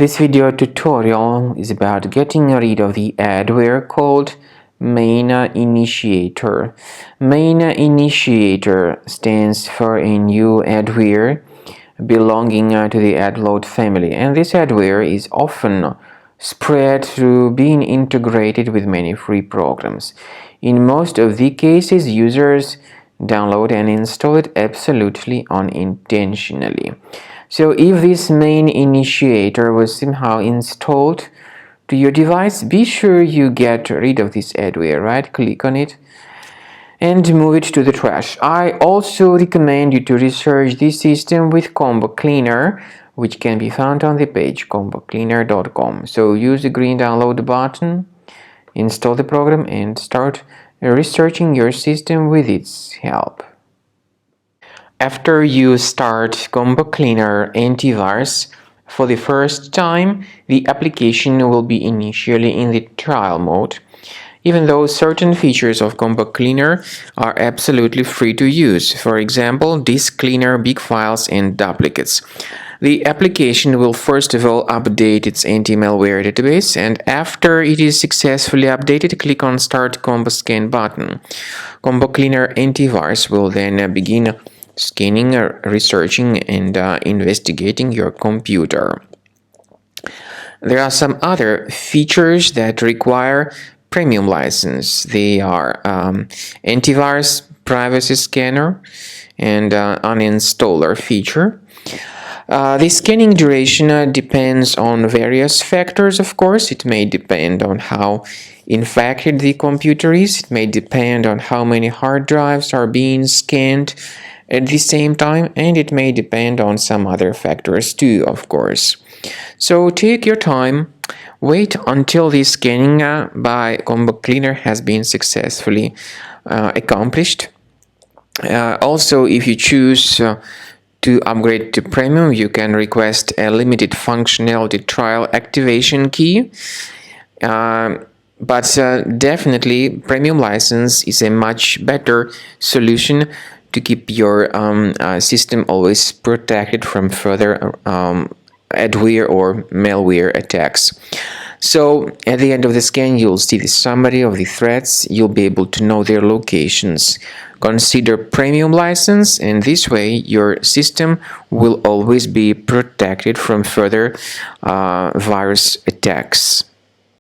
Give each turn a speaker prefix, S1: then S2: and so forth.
S1: This video tutorial is about getting rid of the adware called MainInitiator. MainInitiator stands for a new adware belonging to the adload family, and this adware is often spread through being integrated with many free programs. In most of the cases, users download and install it absolutely unintentionally. So if this MainInitiator was somehow installed to your device, be sure you get rid of this adware. Right-click on it and move it to the trash. I also recommend you to research this system with Combo Cleaner, which can be found on the page combocleaner.com. So use the green download button, install the program, and start researching your system with its help. After you start Combo Cleaner antivirus for the first time, the application will be initially in the trial mode, even though certain features of Combo Cleaner are absolutely free to use. For example, disk cleaner, big files, and duplicates. The application will first of all update its anti-malware database, and after it is successfully updated, click on Start Combo Scan button. Combo Cleaner antivirus will then begin scanning, researching, and investigating your computer. There are some other features that require premium license. They are antivirus, privacy scanner, and uninstaller feature. The scanning duration depends on various factors, of course. It may depend on how infected the computer is. It may depend on how many hard drives are being scanned at the same time, and it may depend on some other factors too, of course. So take your time, wait until the scanning by Combo Cleaner has been successfully accomplished. Also, if you choose to upgrade to premium, you can request a limited functionality trial activation key. But definitely premium license is a much better solution to keep your system always protected from further adware or malware attacks. So at the end of the scan, you'll see the summary of the threats. You'll be able to know their locations. Consider premium license, and this way your system will always be protected from further virus attacks.